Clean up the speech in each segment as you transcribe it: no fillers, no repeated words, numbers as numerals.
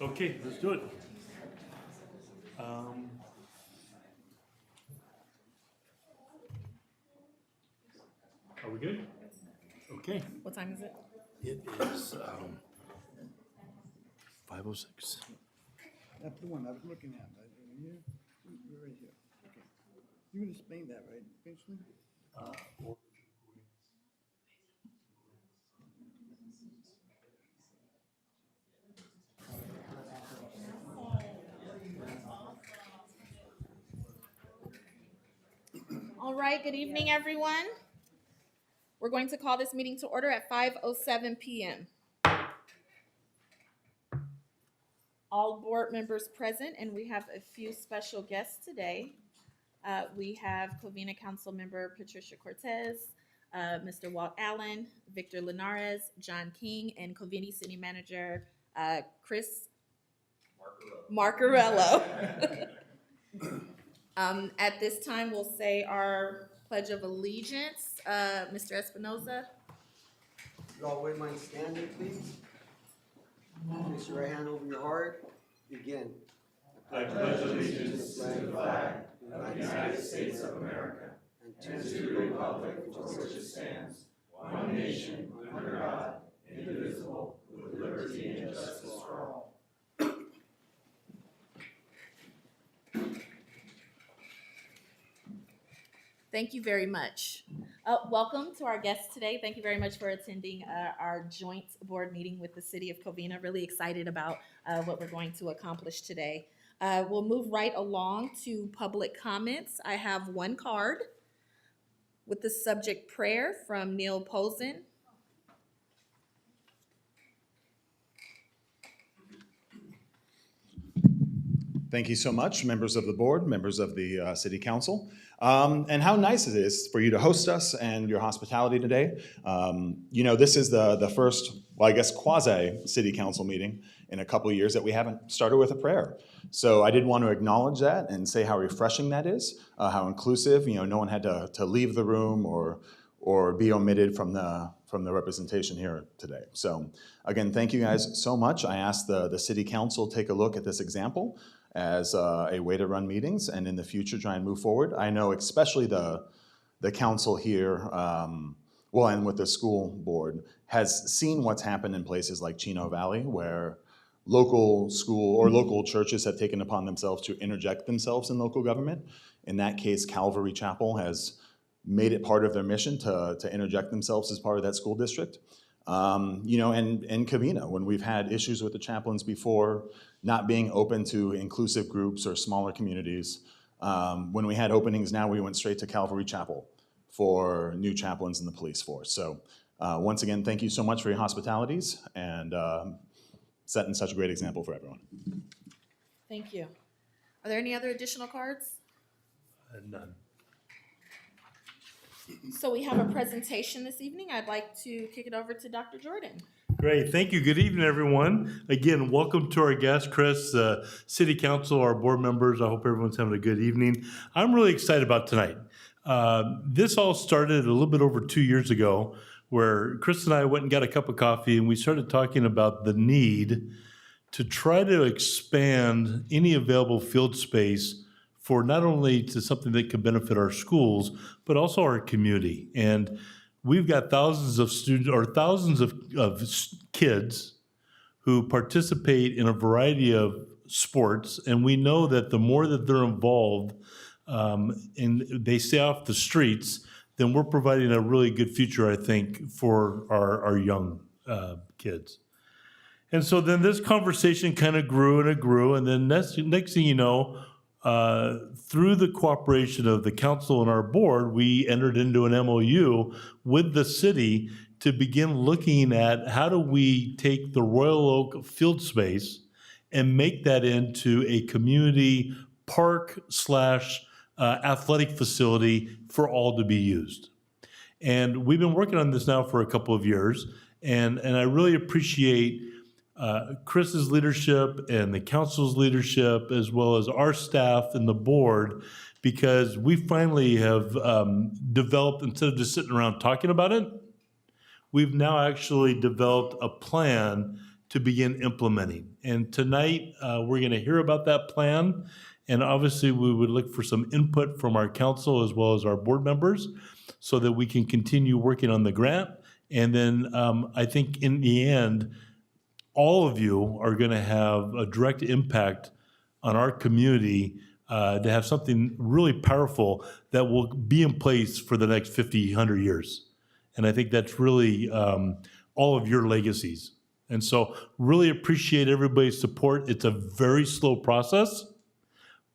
Okay, let's do it. Are we good? Okay. What time is it? It is 5:06. That's the one I was looking at, right here, you're right here, okay. You can explain that, right, eventually? All right, good evening, everyone. We're going to call this meeting to order at 5:07 p.m. All board members present, and we have a few special guests today. We have Covina Council Member Patricia Cortez, Mr. Walt Allen, Victor Linares, John King, and Covina City Manager Chris Marcarello. At this time, we'll say our Pledge of Allegiance. Mr. Espinoza. You all wouldn't mind standing, please? Place your right hand over your heart. Begin. I pledge allegiance to the flag of the United States of America and to the republic for which it stands, one nation, under God, indivisible, with liberty and justice for all. Thank you very much. Welcome to our guests today. Thank you very much for attending our joint board meeting with the City of Covina. Really excited about what we're going to accomplish today. We'll move right along to public comments. I have one card with the subject prayer from Neil Posen. Thank you so much, members of the board, members of the City Council. And how nice it is for you to host us and your hospitality today. This is the first, well, I guess, quasi-City Council meeting in a couple of years that we haven't started with a prayer. So I did want to acknowledge that and say how refreshing that is, how inclusive. No one had to leave the room or be omitted from the representation here today. So again, thank you guys so much. I asked the City Council take a look at this example as a way to run meetings, and in the future try and move forward. I know especially the council here, and with the school board, has seen what's happened in places like Chino Valley, where local school or local churches have taken upon themselves to interject themselves in local government. In that case, Calvary Chapel has made it part of their mission to interject themselves as part of that school district. And Covina, when we've had issues with the chaplains before, not being open to inclusive groups or smaller communities. When we had openings now, we went straight to Calvary Chapel for new chaplains in the police force. So once again, thank you so much for your hospitalities and setting such a great example for everyone. Thank you. Are there any other additional cards? None. So we have a presentation this evening. I'd like to kick it over to Dr. Jordan. Great, thank you. Good evening, everyone. Again, welcome to our guest, Chris, City Council, our board members. I hope everyone's having a good evening. I'm really excited about tonight. This all started a little bit over 2 years ago, where Chris and I went and got a cup of coffee, and we started talking about the need to try to expand any available field space for not only to something that could benefit our schools, but also our community. And we've got thousands of students or thousands of kids who participate in a variety of sports, and we know that the more that they're involved and they stay off the streets, then we're providing a really good future, I think, for our young kids. And so then this conversation kind of grew and it grew, and then next thing you know, through the cooperation of the council and our board, we entered into an MOU with the city to begin looking at how do we take the Royal Oak field space and make that into a community park / athletic facility for all to be used. And we've been working on this now for a couple of years, and I really appreciate Chris's leadership and the council's leadership, as well as our staff and the board, because we finally have developed, instead of just sitting around talking about it, we've now actually developed a plan to begin implementing. And tonight, we're going to hear about that plan. And obviously, we would look for some input from our council as well as our board members so that we can continue working on the grant. And then I think in the end, all of you are going to have a direct impact on our community to have something really powerful that will be in place for the next 50, 100 years. And I think that's really all of your legacies. And so really appreciate everybody's support. It's a very slow process,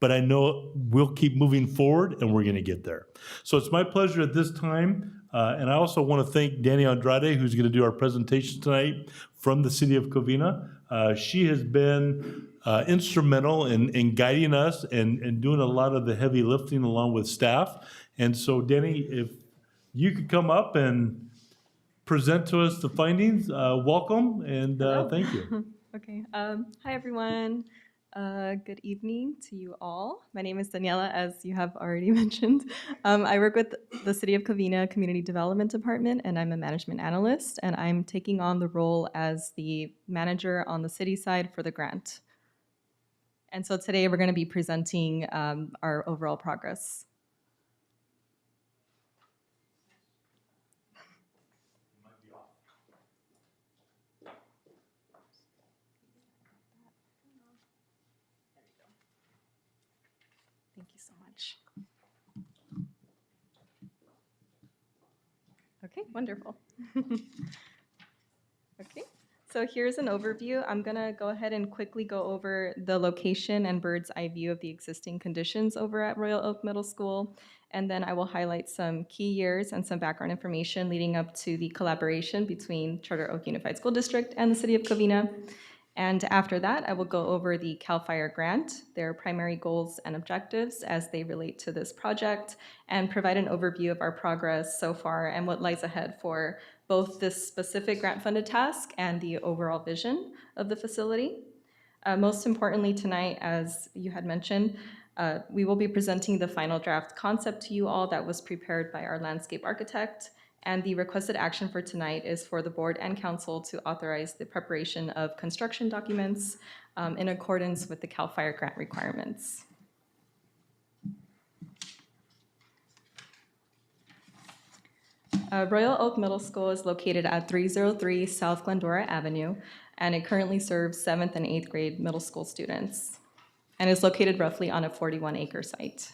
but I know we'll keep moving forward and we're going to get there. So it's my pleasure at this time. And I also want to thank Danny Andrade, who's going to do our presentation tonight from the city of Covina. She has been instrumental in guiding us and doing a lot of the heavy lifting along with staff. And so, Danny, if you could come up and present to us the findings, welcome and thank you. Okay. Hi, everyone. Good evening to you all. My name is Daniela, as you have already mentioned. I work with the City of Covina Community Development Department, and I'm a management analyst, and I'm taking on the role as the manager on the city side for the grant. And so today we're going to be presenting our overall progress. Thank you so much. Okay, wonderful. Okay, so here's an overview. I'm gonna go ahead and quickly go over the location and bird's eye view of the existing conditions over at Royal Oak Middle School. And then I will highlight some key years and some background information leading up to the collaboration between Charter Oak Unified School District and the City of Covina. And after that, I will go over the CAL FIRE grant, their primary goals and objectives as they relate to this project, and provide an overview of our progress so far and what lies ahead for both this specific grant-funded task and the overall vision of the facility. Most importantly tonight, as you had mentioned, we will be presenting the final draft concept to you all that was prepared by our landscape architect. And the requested action for tonight is for the board and council to authorize the preparation of construction documents in accordance with the CAL FIRE grant requirements. Royal Oak Middle School is located at 303 South Glendora Avenue, and it currently serves 7th and 8th grade middle school students, and is located roughly on a 41-acre site.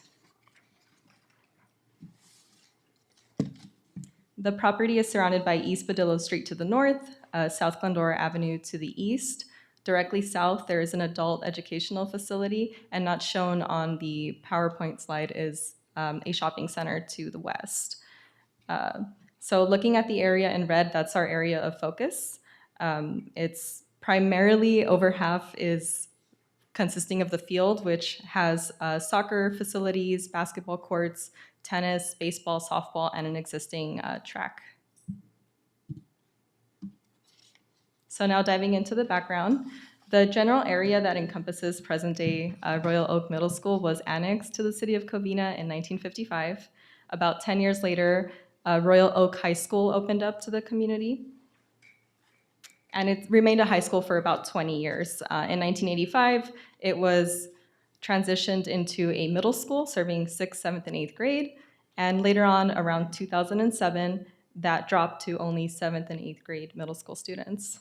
The property is surrounded by East Badillo Street to the north, South Glendora Avenue to the east. Directly south, there is an adult educational facility, and not shown on the PowerPoint slide is a shopping center to the west. So looking at the area in red, that's our area of focus. It's primarily over half is consisting of the field, which has soccer facilities, basketball courts, tennis, baseball, softball, and an existing track. So now diving into the background, the general area that encompasses present-day Royal Oak Middle School was annexed to the city of Covina in 1955. About 10 years later, Royal Oak High School opened up to the community. And it remained a high school for about 20 years. In 1985, it was transitioned into a middle school serving 6th, 7th, and 8th grade. And later on, around 2007, that dropped to only 7th and 8th grade middle school students.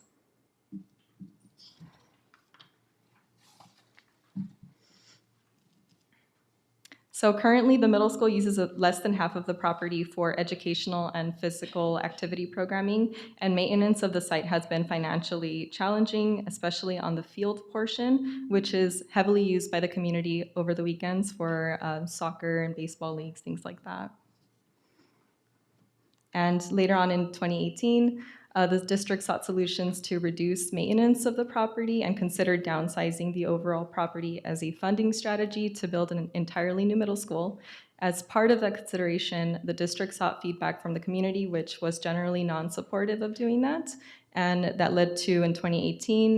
So currently, the middle school uses less than half of the property for educational and physical activity programming, and maintenance of the site has been financially challenging, especially on the field portion, which is heavily used by the community over the weekends for soccer and baseball leagues, things like that. And later on in 2018, the district sought solutions to reduce maintenance of the property and considered downsizing the overall property as a funding strategy to build an entirely new middle school. As part of that consideration, the district sought feedback from the community, which was generally non-supportive of doing that. And that led to, in 2018,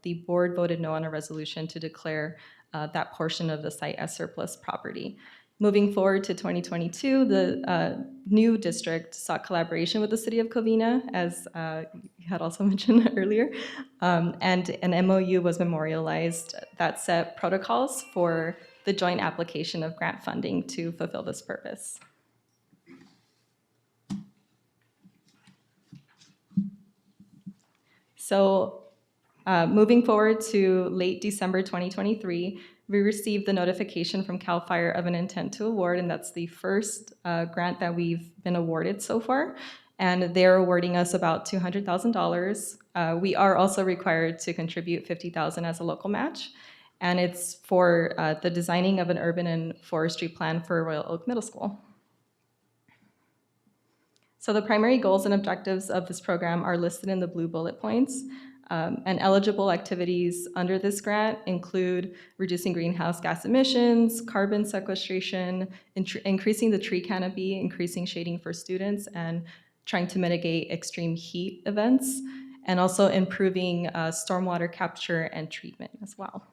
the board voted no on a resolution to declare that portion of the site as surplus property. Moving forward to 2022, the new district sought collaboration with the city of Covina, as you had also mentioned earlier, and an MOU was memorialized that set protocols for the joint application of grant funding to fulfill this purpose. So moving forward to late December 2023, we received the notification from CAL FIRE of an intent to award, and that's the first grant that we've been awarded so far. And they're awarding us about $200,000. We are also required to contribute $50,000 as a local match, and it's for the designing of an urban and forestry plan for Royal Oak Middle School. So the primary goals and objectives of this program are listed in the blue bullet points. And eligible activities under this grant include reducing greenhouse gas emissions, carbon sequestration, increasing the tree canopy, increasing shading for students, and trying to mitigate extreme heat events, and also improving stormwater capture and treatment as well.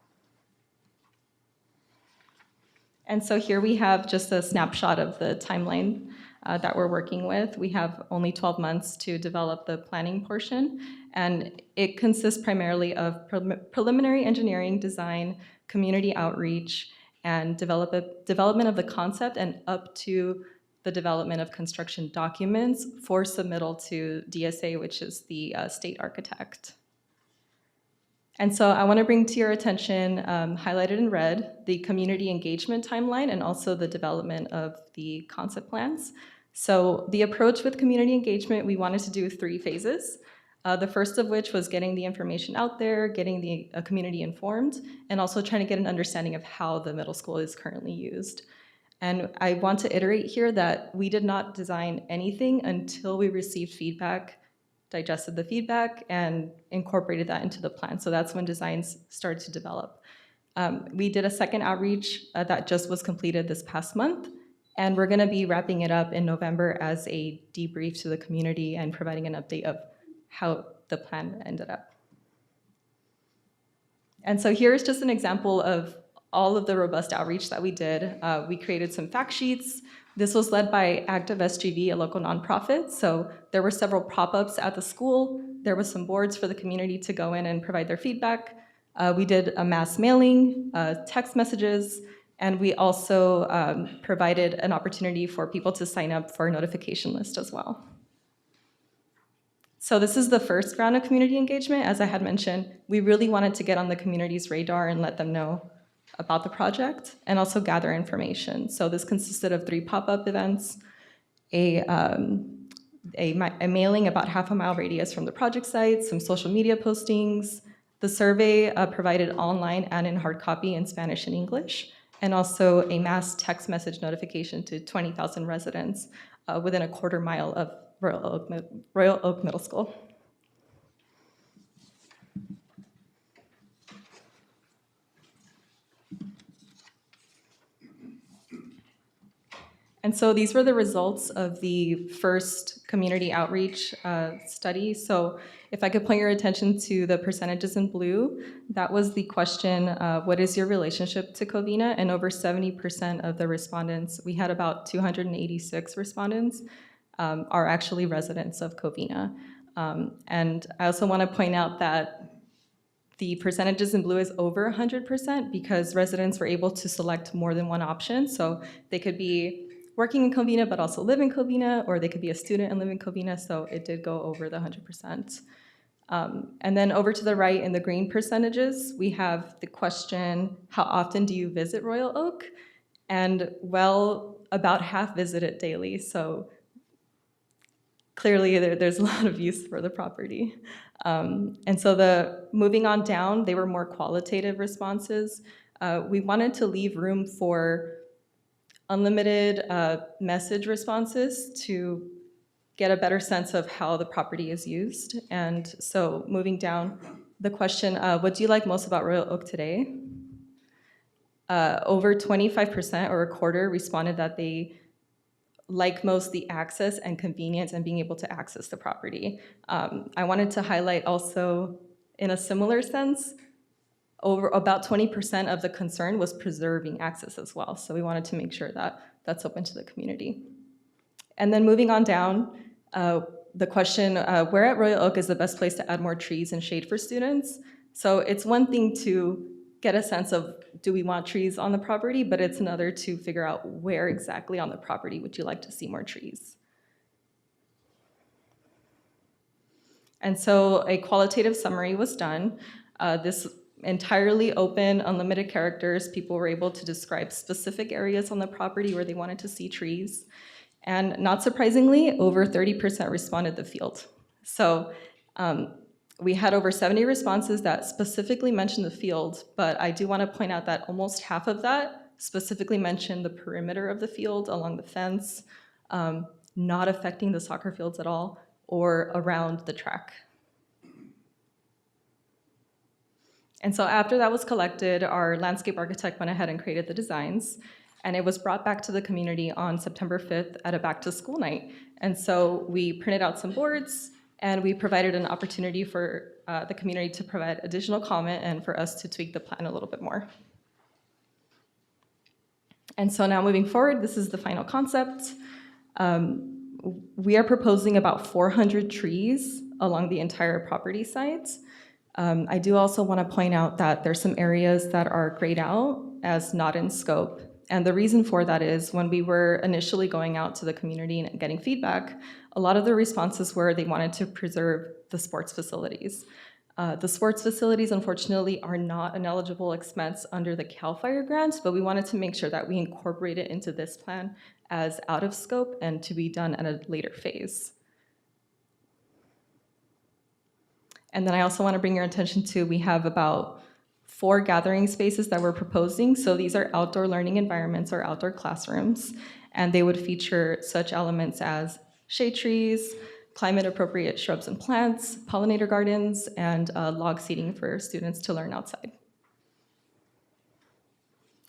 And so here we have just a snapshot of the timeline that we're working with. We have only 12 months to develop the planning portion, and it consists primarily of preliminary engineering, design, community outreach, and development of the concept, and up to the development of construction documents for submittal to DSA, which is the state architect. And so I want to bring to your attention, highlighted in red, the community engagement timeline and also the development of the concept plans. So the approach with community engagement, we wanted to do 3 phases. The first of which was getting the information out there, getting the community informed, and also trying to get an understanding of how the middle school is currently used. And I want to iterate here that we did not design anything until we received feedback, digested the feedback, and incorporated that into the plan. So that's when designs started to develop. We did a second outreach that just was completed this past month, and we're gonna be wrapping it up in November as a debrief to the community and providing an update of how the plan ended up. And so here's just an example of all of the robust outreach that we did. We created some fact sheets. This was led by Active SGV, a local nonprofit. So there were several pop-ups at the school. There was some boards for the community to go in and provide their feedback. We did a mass mailing, text messages, and we also provided an opportunity for people to sign up for a notification list as well. So this is the first round of community engagement. As I had mentioned, we really wanted to get on the community's radar and let them know about the project and also gather information. So this consisted of 3 pop-up events, a mailing about half-a-mile radius from the project site, some social media postings. The survey provided online and in hard copy in Spanish and English, and also a mass text message notification to 20,000 residents within a quarter mile of Royal Oak Middle School. And so these were the results of the first community outreach study. So if I could point your attention to the percentages in blue, that was the question, what is your relationship to Covina? And over 70% of the respondents, we had about 286 respondents, are actually residents of Covina. And I also want to point out that the percentages in blue is over 100% because residents were able to select more than one option. So they could be working in Covina but also live in Covina, or they could be a student and live in Covina, so it did go over the 100%. And then over to the right in the green percentages, we have the question, how often do you visit Royal Oak? And well, about half visit it daily, so clearly there's a lot of use for the property. And so moving on down, they were more qualitative responses. We wanted to leave room for unlimited message responses to get a better sense of how the property is used. And so moving down, the question, what do you like most about Royal Oak today? Over 25% or a quarter responded that they like most the access and convenience and being able to access the property. I wanted to highlight also, in a similar sense, over about 20% of the concern was preserving access as well. So we wanted to make sure that that's open to the community. And then moving on down, the question, where at Royal Oak is the best place to add more trees and shade for students? So it's one thing to get a sense of, do we want trees on the property? But it's another to figure out where exactly on the property would you like to see more trees? And so a qualitative summary was done. This entirely open, unlimited characters. People were able to describe specific areas on the property where they wanted to see trees. And not surprisingly, over 30% responded the field. So we had over 70 responses that specifically mentioned the field, but I do want to point out that almost half of that specifically mentioned the perimeter of the field along the fence, not affecting the soccer fields at all, or around the track. And so after that was collected, our landscape architect went ahead and created the designs, and it was brought back to the community on September 5th at a back to school night. And so we printed out some boards, and we provided an opportunity for the community to provide additional comment and for us to tweak the plan a little bit more. And so now moving forward, this is the final concept. We are proposing about 400 trees along the entire property site. I do also want to point out that there's some areas that are grayed out as not in scope. And the reason for that is when we were initially going out to the community and getting feedback, a lot of the responses were they wanted to preserve the sports facilities. The sports facilities, unfortunately, are not an eligible expense under the CAL FIRE grant, but we wanted to make sure that we incorporate it into this plan as out of scope and to be done at a later phase. And then I also want to bring your attention to, we have about 4 gathering spaces that we're proposing. So these are outdoor learning environments or outdoor classrooms, and they would feature such elements as shade trees, climate appropriate shrubs and plants, pollinator gardens, and log seating for students to learn outside.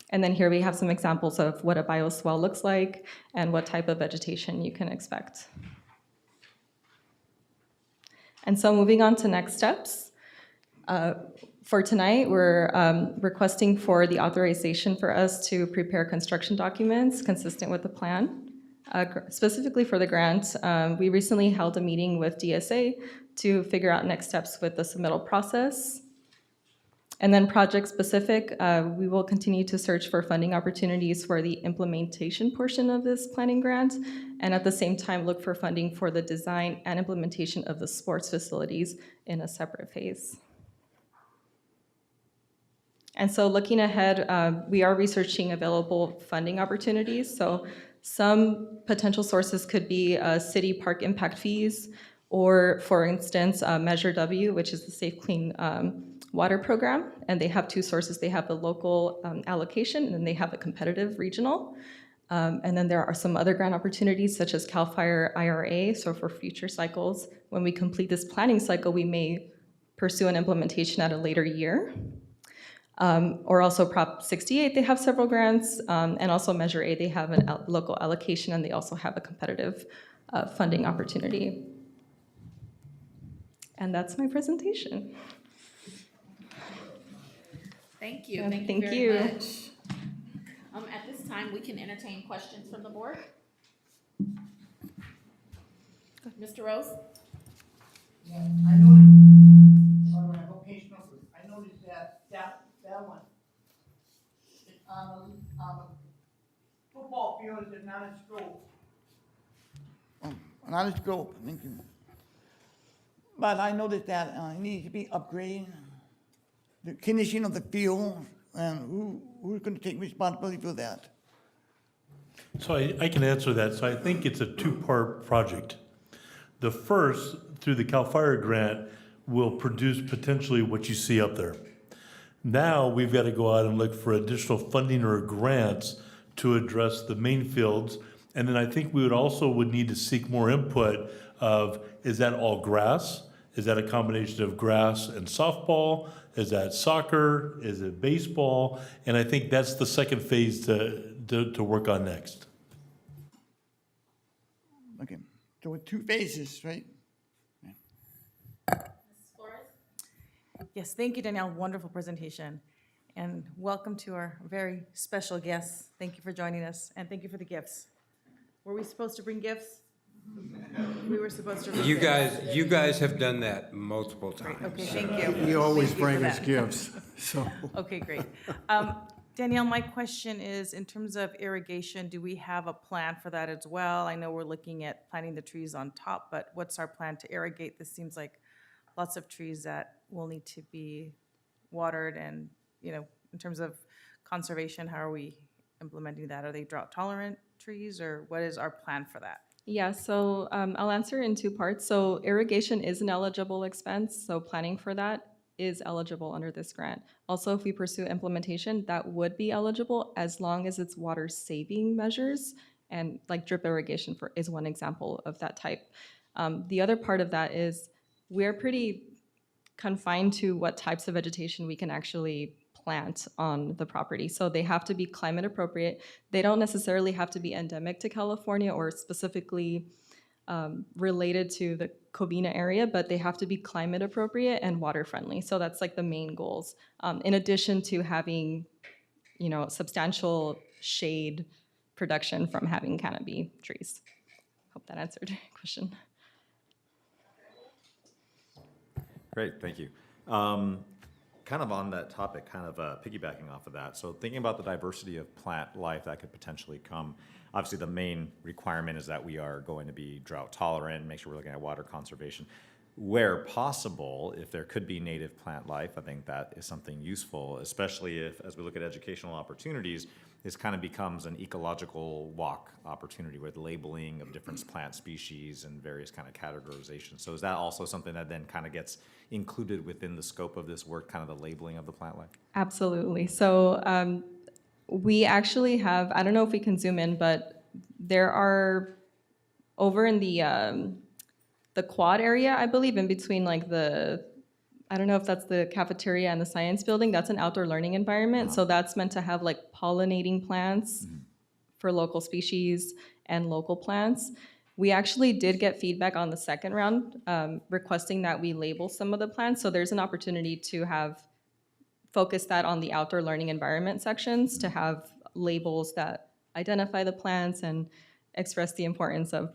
And then here we have some examples of what a bioswale looks like and what type of vegetation you can expect. And so moving on to next steps. For tonight, we're requesting for the authorization for us to prepare construction documents consistent with the plan. Specifically for the grant, we recently held a meeting with DSA to figure out next steps with the submittal process. And then project specific, we will continue to search for funding opportunities for the implementation portion of this planning grant, and at the same time look for funding for the design and implementation of the sports facilities in a separate phase. And so looking ahead, we are researching available funding opportunities. So some potential sources could be city park impact fees, or for instance, Measure W, which is the Safe Clean Water program. And they have 2 sources. They have the local allocation, and then they have a competitive regional. And then there are some other grant opportunities such as CAL FIRE IRA. So for future cycles, when we complete this planning cycle, we may pursue an implementation at a later year. Or also Prop 68, they have several grants, and also Measure A, they have a local allocation, and they also have a competitive funding opportunity. And that's my presentation. Thank you. Yeah, Thank you thank very you. much. At this time, we can entertain questions from the board. Mr. Rose? Yeah, I noticed, on my vocational, I noticed that one, it's on the football field, is not a scope. Oh, not a scope, thank you. But I noticed that it needs to be upgraded, the condition of the field, and who's gonna take responsibility for that? So I can answer that. So I think it's a 2-part project. The first, through the CAL FIRE grant, will produce potentially what you see up there. Now we've got to go out and look for additional funding or grants to address the main fields. And then I think we would need to seek more input of, is that all grass? Is that a combination of grass and softball? Is that soccer? Is it baseball? And I think that's the second phase to work on next. Okay, so with 2 phases, right? Mrs. Flores? Yes, thank you, Danielle. Wonderful presentation. And welcome to our very special guests. Thank you for joining us, and thank you for the gifts. Were we supposed to bring gifts? We were supposed to bring You gifts. guys have done that multiple Great, times. okay, thank you. You always Thank you for bring us that. gifts, so. Okay, great. Danielle, my question is, in terms of irrigation, do we have a plan for that as well? I know we're looking at planting the trees on top, but what's our plan to irrigate? This seems like lots of trees that will need to be watered and, in terms of conservation, how are we implementing that? Are they drought tolerant trees, or what is our plan for that? Yeah, so I'll answer in two parts. So irrigation is an eligible expense, so planning for that is eligible under this grant. Also, if we pursue implementation, that would be eligible as long as it's water saving measures, and like drip irrigation is one example of that type. The other part of that is we're pretty confined to what types of vegetation we can actually plant on the property. So they have to be climate appropriate. They don't necessarily have to be endemic to California or specifically related to the Covina area, but they have to be climate appropriate and water friendly. So that's like the main goals. In addition to having, substantial shade production from having canopy trees. Hope that answered your question. Great, thank you. Kind of on that topic, kind of piggybacking off of that. So thinking about the diversity of plant life that could potentially come, obviously the main requirement is that we are going to be drought tolerant, make sure we're looking at water conservation. Where possible, if there could be native plant life, I think that is something useful, especially if, as we look at educational opportunities, this kind of becomes an ecological walk opportunity with labeling of different plant species and various kind of categorizations. So is that also something that then kind of gets included within the scope of this work, kind of the labeling of the plant life? Absolutely. So we actually have, I don't know if we can zoom in, but there are over in the quad area, I believe, in between like I don't know if that's the cafeteria and the science building, that's an outdoor learning environment. So that's meant to have like pollinating plants for local species and local plants. We actually did get feedback on the second round requesting that we label some of the plants. So there's an opportunity to have focus that on the outdoor learning environment sections to have labels that identify the plants and express the importance of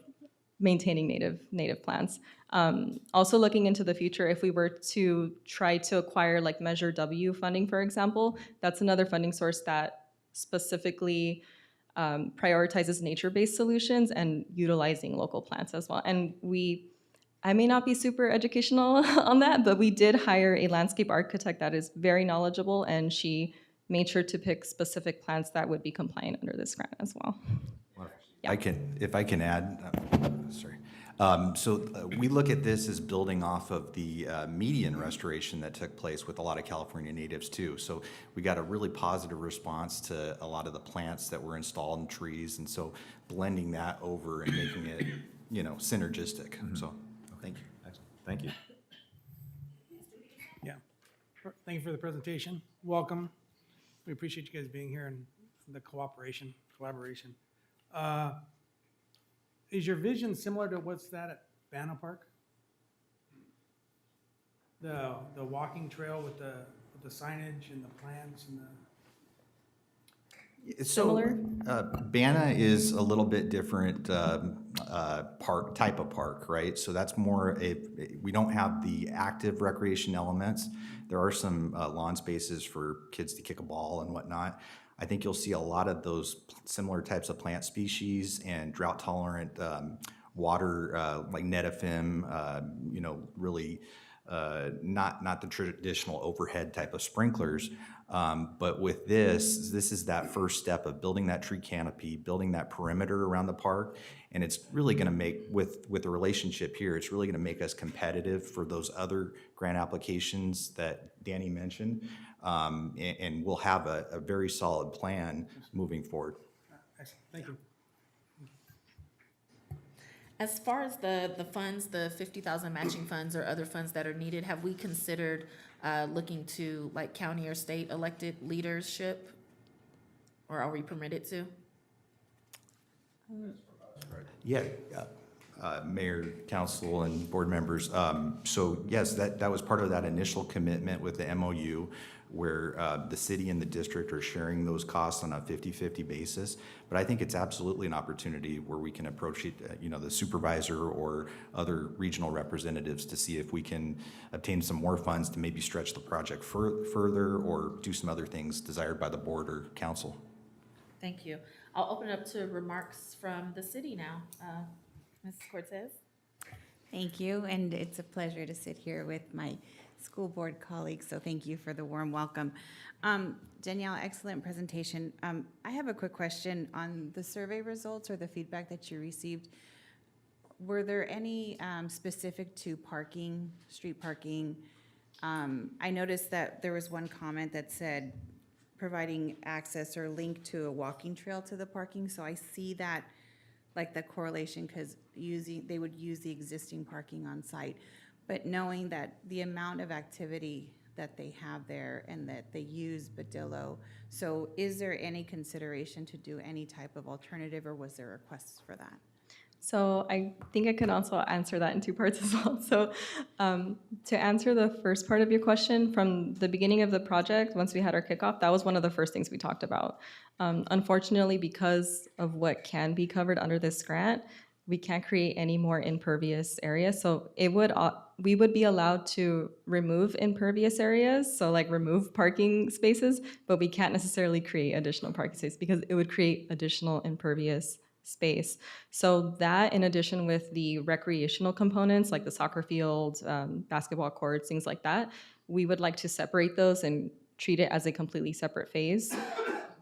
maintaining native plants. Also looking into the future, if we were to try to acquire like Measure W funding, for example, that's another funding source that specifically prioritizes nature-based solutions and utilizing local plants as well. And I may not be super educational on that, but we did hire a landscape architect that is very knowledgeable, and she made sure to pick specific plants that would be compliant under this grant as well. Yeah. If I can add, sorry. We look at this as building off of the median restoration that took place with a lot of California natives too. So we got a really positive response to a lot of the plants that were installed in trees, and so blending that over and making it, synergistic. So, thank you. Excellent, thank you. Yeah. Thank you for the presentation. Welcome. We appreciate you guys being here and the collaboration. Is your vision similar to what's that at Banna Park? The walking trail with the signage and the plants and the. Similar? Banna is a little bit different type of park, right? So that's more we don't have the active recreation elements. There are some lawn spaces for kids to kick a ball and whatnot. I think you'll see a lot of those similar types of plant species and drought tolerant water like netafim, really not the traditional overhead type of sprinklers. But with this is that first step of building that tree canopy, building that perimeter around the park. And it's really going to make, with the relationship here, it's really going to make us competitive for those other grant applications that Danny mentioned. And we'll have a very solid plan moving forward. Excellent. Thank you. As far as the funds, the 50,000 matching funds or other funds that are needed, have we considered looking to like county or state elected leadership? Or are we permitted to? Yeah, Mayor, council, and board members. So yes, that was part of that initial commitment with the MOU, where the city and the district are sharing those costs on a 50-50 basis. But I think it's absolutely an opportunity where we can approach it, the supervisor or other regional representatives to see if we can obtain some more funds to maybe stretch the project further or do some other things desired by the board or council. Thank you. I'll open it up to remarks from the city now. Mrs. Cortez? Thank you, and it's a pleasure to sit here with my school board colleagues, so thank you for the warm welcome. Danielle, excellent presentation. I have a quick question on the survey results or the feedback that you received. Were there any specific to parking, street parking? I noticed that there was one comment that said providing access or link to a walking trail to the parking, so I see that like the correlation, because they would use the existing parking on site. But knowing that the amount of activity that they have there and that they use Badillo, so is there any consideration to do any type of alternative, or was there requests for that? So I think I can also answer that in two parts as well. So to answer the first part of your question, from the beginning of the project, once we had our kickoff, that was one of the first things we talked about. Unfortunately, because of what can be covered under this grant, we can't create any more impervious areas. So we would be allowed to remove impervious areas, so like remove parking spaces, but we can't necessarily create additional parking spaces because it would create additional impervious space. So that, in addition with the recreational components like the soccer field, basketball courts, things like that, we would like to separate those and treat it as a completely separate phase.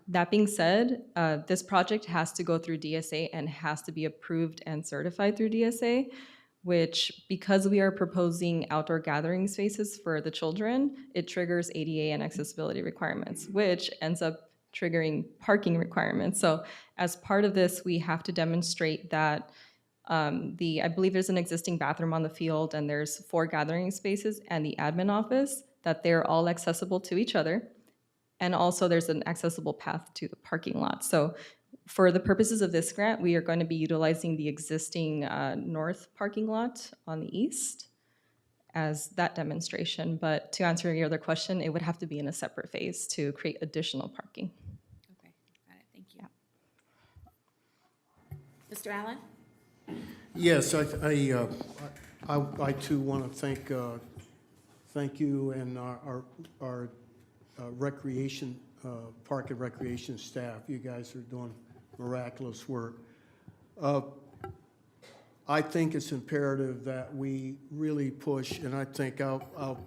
That being said, this project has to go through DSA and has to be approved and certified through DSA, which, because we are proposing outdoor gathering spaces for the children, it triggers ADA and accessibility requirements, which ends up triggering parking requirements. So as part of this, we have to demonstrate that I believe there's an existing bathroom on the field and there's 4 gathering spaces and the admin office, that they're all accessible to each other. And also there's an accessible path to the parking lot. So for the purposes of this grant, we are going to be utilizing the existing north parking lot on the east as that demonstration. But to answer your other question, it would have to be in a separate phase to create additional parking. Okay, got it, thank you. Yeah. Mr. Allen? Yes, I too want to thank you and our recreation, park and recreation staff. You guys are doing miraculous work. I think it's imperative that we really push, and I think I'll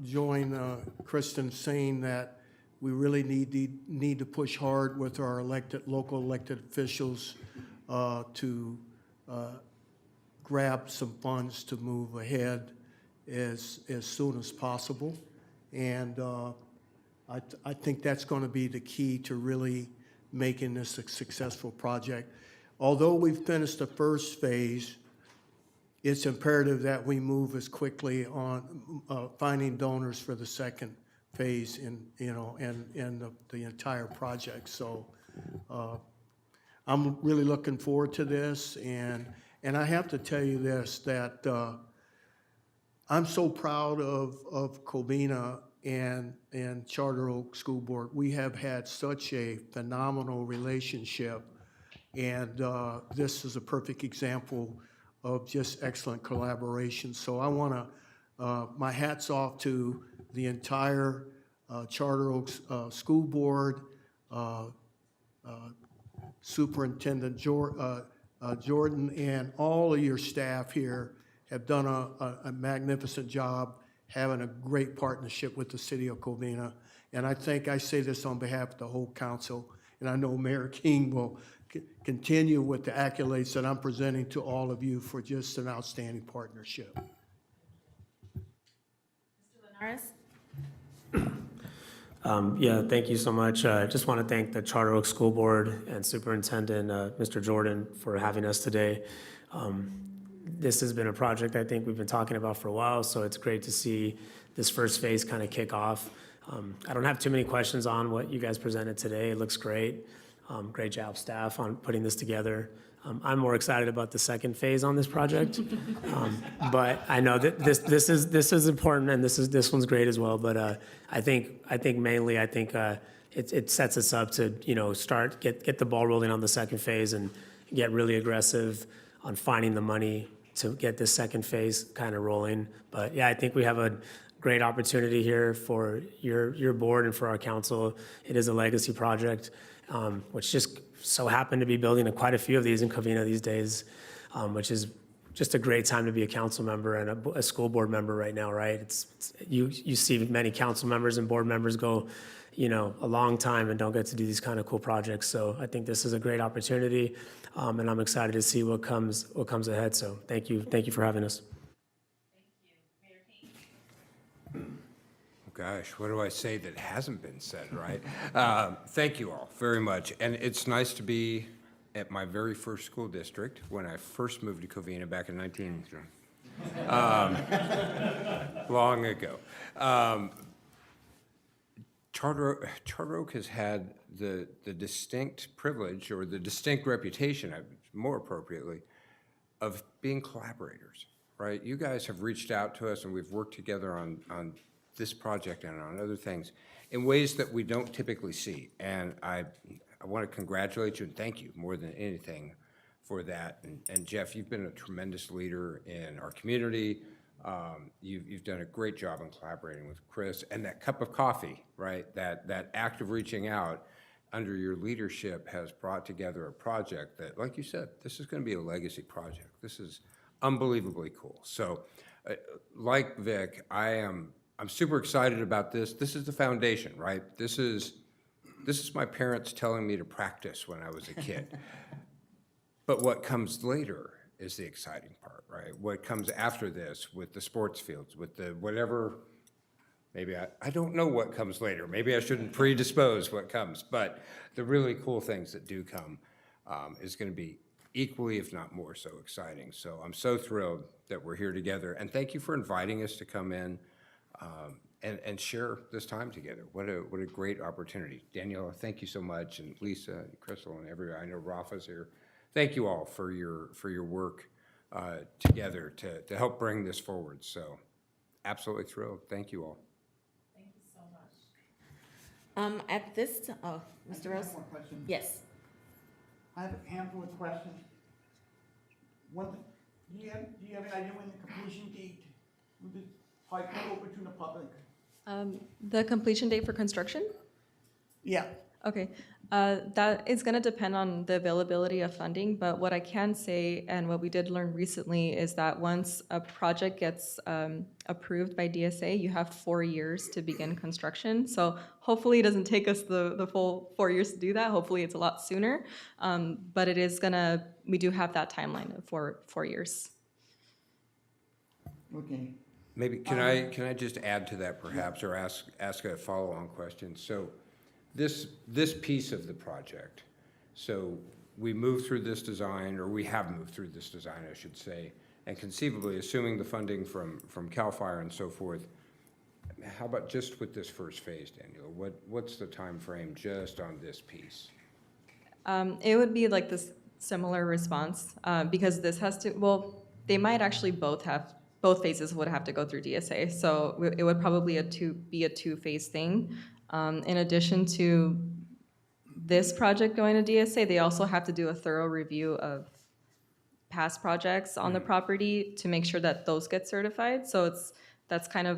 join Kristen saying that we really need to push hard with our local elected officials to grab some funds to move ahead as soon as possible. And I think that's going to be the key to really making this a successful project. Although we've finished the first phase, it's imperative that we move as quickly on finding donors for the second phase in the entire project. So I'm really looking forward to this, and I have to tell you this, that I'm so proud of Covina and Charter Oak School Board. We have had such a phenomenal relationship, and this is a perfect example of just excellent collaboration. So I want to, my hat's off to the entire Charter Oaks School Board, Superintendent Jordan, and all of your staff here have done a magnificent job, having a great partnership with the city of Covina. And I think I say this on behalf of the whole council, and I know Mayor King will continue with the accolades that I'm presenting to all of you for just an outstanding partnership. Mr. Linares? Yeah, thank you so much. I just want to thank the Charter Oak School Board and Superintendent Mr. Jordan for having us today. This has been a project I think we've been talking about for a while, so it's great to see this first phase kind of kick off. I don't have too many questions on what you guys presented today. It looks great. Great job, staff, on putting this together. I'm more excited about the second phase on this project. But I know that this is important, and this one's great as well. But I think mainly it sets us up to get the ball rolling on the second phase and get really aggressive on finding the money to get this second phase kind of rolling. But yeah, I think we have a great opportunity here for your board and for our council. It is a legacy project, which just so happened to be building quite a few of these in Covina these days, which is just a great time to be a council member and a school board member right now, right? You see many council members and board members go, a long time and don't get to do these kind of cool projects. So I think this is a great opportunity, and I'm excited to see what comes ahead. So thank you for having us. Gosh, what do I say that hasn't been said, right? Thank you all very much. And it's nice to be at my very first school district when I first moved to Covina back in long ago. Charter Oak has had the distinct privilege, or the distinct reputation, more appropriately, of being collaborators, right? You guys have reached out to us and we've worked together on this project and on other things in ways that we don't typically see. And I want to congratulate you and thank you more than anything for that. And Jeff, you've been a tremendous leader in our community. You've done a great job in collaborating with Chris, and that cup of coffee, right? That act of reaching out under your leadership has brought together a project that, like you said, this is going to be a legacy project. This is unbelievably cool. So like Vic, I'm super excited about this. This is the foundation, right? This is my parents telling me to practice when I was a kid. But what comes later is the exciting part, right? What comes after this with the sports fields, with the whatever, maybe I don't know what comes later. Maybe I shouldn't predispose what comes, but the really cool things that do come is going to be equally, if not more so, exciting. So I'm so thrilled that we're here together. And thank you for inviting us to come in and share this time together. What a great opportunity. Danielle, thank you so much, and Lisa, and Crystal, and everybody. I know Rafa's here. Thank you all for your work together to help bring this forward. So absolutely thrilled. Thank you all. Thank you so much. At this time, Mr. Rose? I have one question. Yes. I have a handful of questions. Do you have an idea when the completion date will be open to the public? The completion date for construction? Yeah. Okay, that is going to depend on the availability of funding, but what I can say, and what we did learn recently, is that once a project gets approved by DSA, you have 4 years to begin construction. So hopefully it doesn't take us the full 4 years to do that. Hopefully it's a lot sooner, but it is we do have that timeline of 4 years. Okay. Maybe, can I just add to that perhaps, or ask a follow-on question? So this piece of the project, so we moved through this design, or we have moved through this design, I should say, and conceivably, assuming the funding from CAL FIRE and so forth, how about just with this first phase, Daniel? What's the time frame just on this piece? It would be like this similar response, because this has to, well, they might actually both phases would have to go through DSA. So it would probably be a two-phase thing. In addition to this project going to DSA, they also have to do a thorough review of past projects on the property to make sure that those get certified. So that's kind of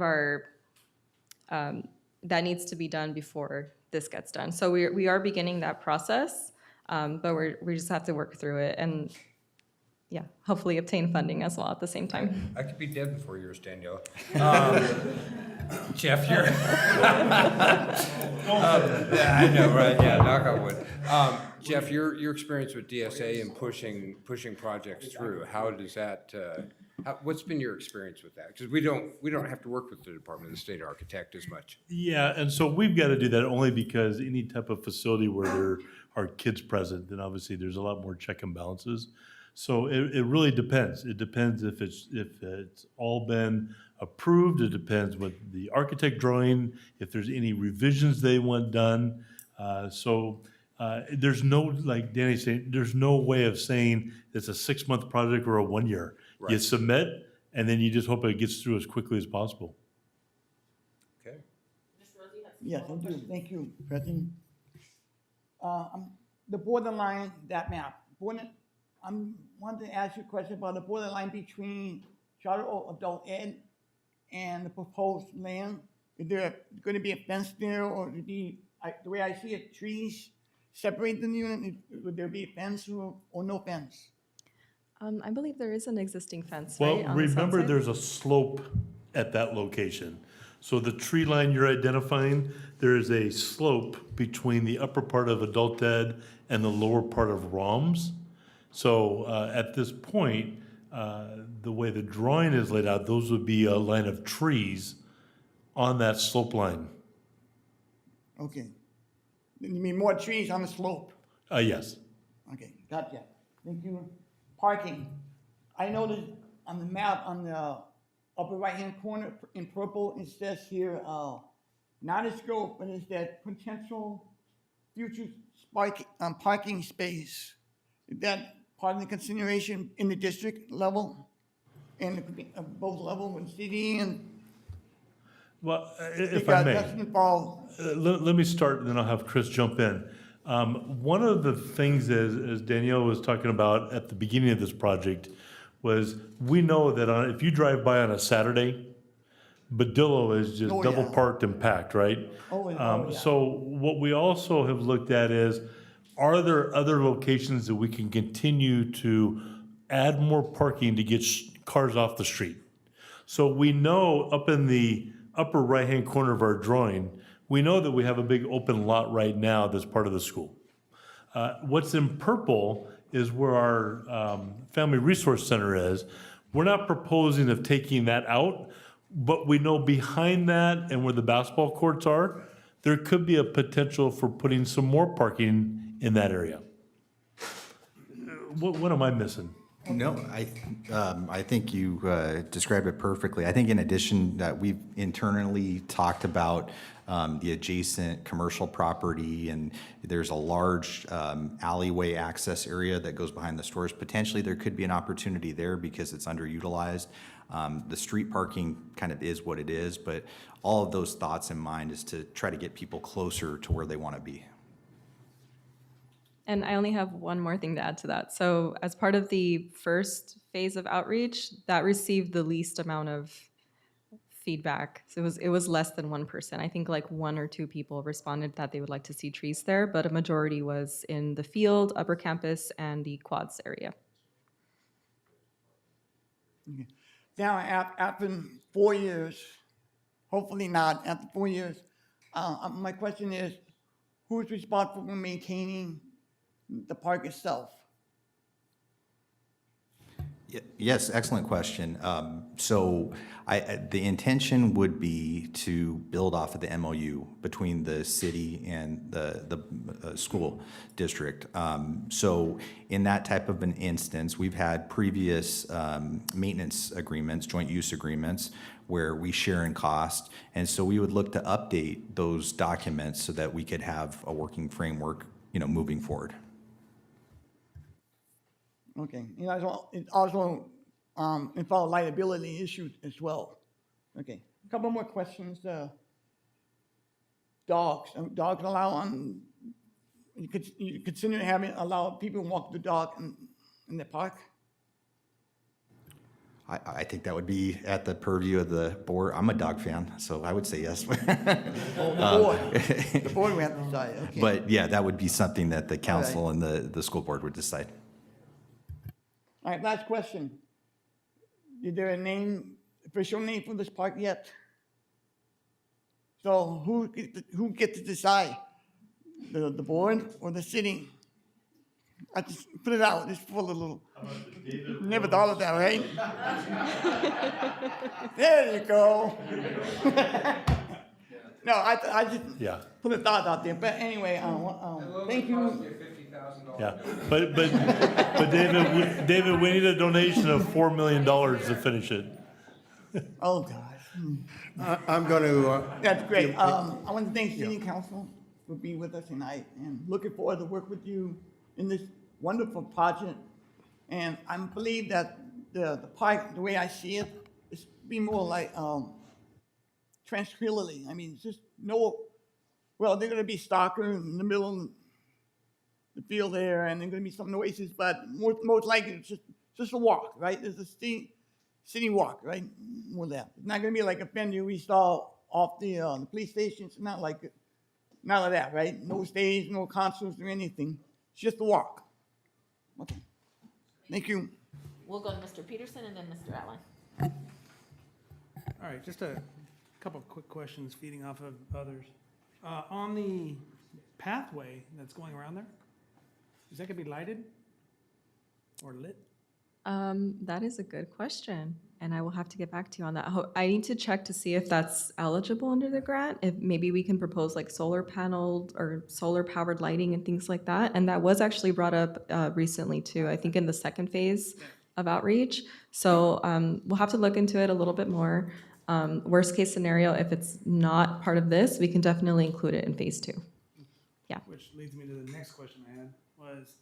that needs to be done before this gets done. So we are beginning that process, but we just have to work through it and yeah, hopefully obtain funding as well at the same time. I could be dead in 4 years, Danielle. Jeff, you're. Yeah, I know, right? Yeah, knock on wood. Jeff, your experience with DSA and pushing projects through, how does that? What's been your experience with that? Because we don't have to work with the Department of the State Architect as much. Yeah, and so we've got to do that only because any type of facility where there are kids present, then obviously there's a lot more check and balances. So it really depends. It depends if it's all been approved. It depends what the architect drawing, if there's any revisions they want done. So There's no, like Danny's saying, there's no way of saying it's a 6-month project or a 1 year. You Right. submit, and then you just hope it gets through as quickly as possible. Okay. Yes, thank you, President. The borderline, that map, I'm wanting to ask you a question about the borderline between charter or adult ed and the proposed land. Is there gonna be a fence there, or would it be, the way I see it, trees separate the unit? Would there be a fence or no fence? I believe there is an existing fence, Well, right? on the south remember, side? there's a slope at that location. So the tree line you're identifying, there is a slope between the upper part of adult ed and the lower part of ROMS. So at this point, the way the drawing is laid out, those would be a line of trees on that slope line. Okay. You mean more trees on the slope? Yes. Okay, gotcha. Thank you. Parking. I noticed on the map on the upper right-hand corner in purple, it says here, not a scope, but it's that potential future parking space. Is that part of the consideration in the district level? And both level with city and? Well, if I may. Doesn't involve. Let me start, and then I'll have Chris jump in. One of the things, as Danielle was talking about at the beginning of this project, was we know that if you drive by on a Saturday, Badillo is just double parked and packed, right? Yeah. So what we also have looked at is, are there other locations that we can continue to add more parking to get cars off the street? So we know up in the upper right-hand corner of our drawing, we know that we have a big open lot right now that's part of the school. What's in purple is where our Family Resource Center is. We're not proposing of taking that out, but we know behind that and where the basketball courts are, there could be a potential for putting some more parking in that area. What am I missing? No, I think you described it perfectly. I think in addition that we've internally talked about the adjacent commercial property, and there's a large alleyway access area that goes behind the stores. Potentially, there could be an opportunity there because it's underutilized. The street parking kind of is what it is, but all of those thoughts in mind is to try to get people closer to where they want to be. And I only have one more thing to add to that. So as part of the first phase of outreach, that received the least amount of feedback. So it was less than 1%. I think like 1 or 2 people responded that they would like to see trees there, but a majority was in the field, upper campus, and the quads area. Okay. Now, after 4 years, hopefully not, after 4 years, my question is, who's responsible for maintaining the park itself? Yes, excellent question. So the intention would be to build off of the MOU between the city and the school district. So in that type of an instance, we've had previous maintenance agreements, joint use agreements, where we share in cost. And so we would look to update those documents so that we could have a working framework, moving forward. Okay, it also involves liability issues as well. Okay, a couple more questions. Dogs. Dogs allow on. You consider allow people to walk the dog in the park? I think that would be at the purview of the board. I'm a dog fan, so I would say yes. The board would have to decide. Okay. But yeah, that would be something that the council and the school board would decide. All right, last question. Is there a official name for this park yet? So who gets to decide? The board or the city? I just put it out, just full of little. Never thought of that, right? There you go. No, I just put a thought out there. But anyway, thank you. Yeah, but David, we need a donation of $4 million to finish it. Oh, gosh. I'm going to. That's great. I want to thank City Council for being with us tonight, and looking forward to work with you in this wonderful project. And I believe that the park, the way I see it, is be more like tranquility. I mean, just no. Well, they're going to be stalker in the middle of the field there, and there's going to be some noises, but most likely it's just a walk, right? There's a city walk, right? More of that. It's not going to be like a venue we saw off the police station. It's not like none of that, right? No stage, no concerts or anything. It's just a walk. Okay. Thank you. We'll go to Mr. Peterson and then Mr. Allen. All right, just a couple of quick questions feeding off of others. On the pathway that's going around there, is that gonna be lighted or lit? That is a good question, and I will have to get back to you on that. I need to check to see if that's eligible under the grant, if maybe we can propose like solar panel or solar powered lighting and things like that. And that was actually brought up recently too, I think in the second phase of outreach. So we'll have to look into it a little bit more. Worst case scenario, if it's not part of this, we can definitely include it in phase 2. Yeah. Which leads me to the next question I had, was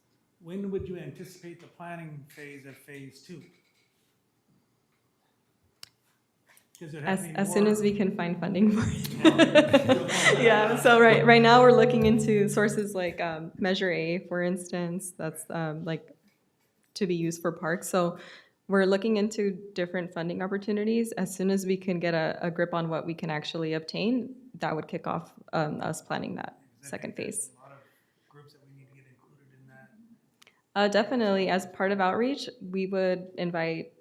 when would you anticipate the planning phase of phase 2? As soon as we can find funding for it. Yeah, so right now we're looking into sources like Measure A, for instance, that's like to be used for parks. So we're looking into different funding opportunities. As soon as we can get a grip on what we can actually obtain, that would kick off us planning that second phase. A lot of groups that we need to get included in that. Definitely, as part of outreach, we would invite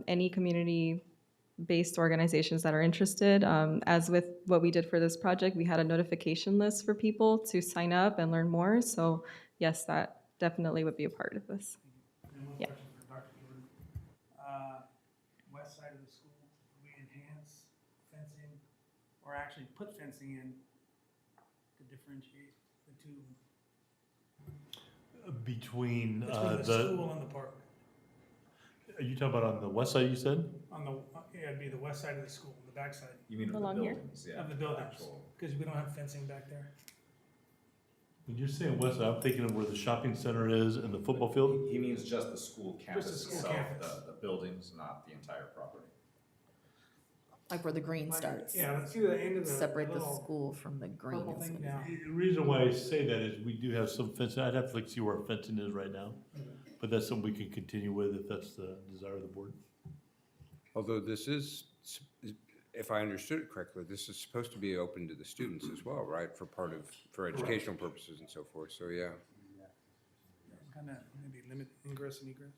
any community-based organizations that are interested. As with what we did for this project, we had a notification list for people to sign up and learn more. So yes, that definitely would be a part of this. And one Yeah. question for Dr. Jordan. West side of the school, we enhance fencing or actually put fencing in to differentiate the two Between between the school and the park. are you talking about on the west side, you said? On the, yeah, it'd be the west side of the school, the back side You mean of the Along here? buildings, yeah. of the buildings, actual- because we don't have fencing back there. When you're saying west side, I'm thinking of where the shopping center is and the football field. He means just the school campus school itself, campus. the buildings, not the entire property. Like where the green starts. Yeah, let's see the end of the Separate the little school from the green. purple is thing what it down. The reason why I say that is we do have some fencing. I'd have to like see where our fencing is right now. But that's something we can continue with if that's the desire of the board. Although this is, if I understood it correctly, this is supposed to be open to the students as well, right? For educational purposes and so forth, so yeah. Kind of maybe limit ingress and egress.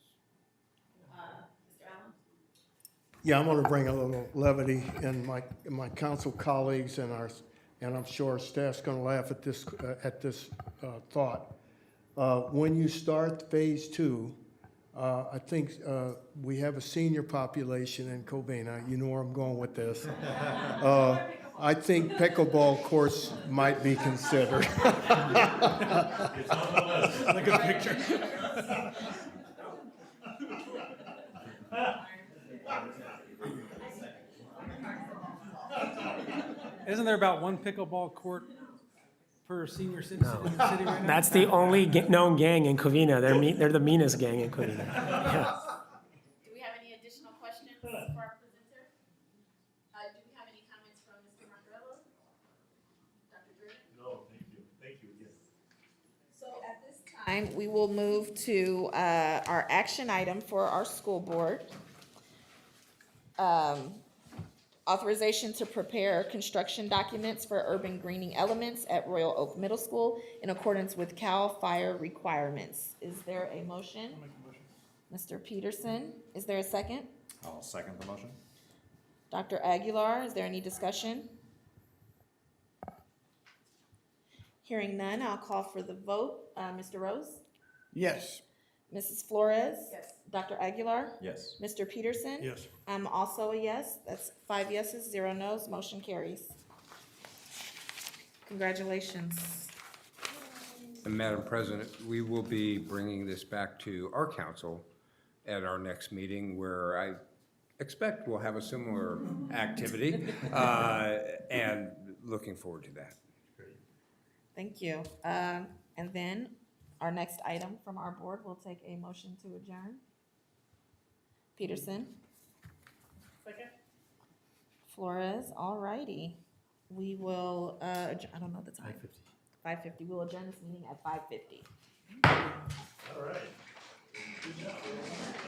Mr. Allen? Yeah, I'm going to bring a little levity in my council colleagues and I'm sure our staff's going to laugh at this thought. When you start phase 2, I think we have a senior population in Covina. You know where I'm going with this. I think pickleball courts might be considered. It's on the list. Like a picture. Isn't there about one pickleball court per senior citizen in the city right now? That's the only known gang in Covina. They're the meanest gang in Covina. Yeah. Do we have any additional questions for our presenter? Do we have any comments from Mr. Marcarello? Dr. Jordan? No, thank you. Thank you again. So at this time, we will move to our action item for our school board. Authorization to prepare construction documents for urban greening elements at Royal Oak Middle School in accordance with CAL FIRE requirements. Is there a motion? I'll make a motion. Mr. Peterson, is there a second? I'll second the motion. Dr. Aguilar, is there any discussion? Hearing none, I'll call for the vote. Mr. Rose? Yes. Mrs. Flores? Yes. Dr. Aguilar? Yes. Mr. Peterson? Yes. I'm also a yes. That's 5 yeses, 0 no's. Motion carries. Congratulations. And Madam President, we will be bringing this back to our council at our next meeting, where I expect we'll have a similar activity, and looking forward to that. Thank you. And then our next item from our board, we'll take a motion to adjourn. Peterson? Second? Flores, all righty. We will, I don't know the time. 5:50. We'll adjourn this meeting at 5:50. All right. Good job.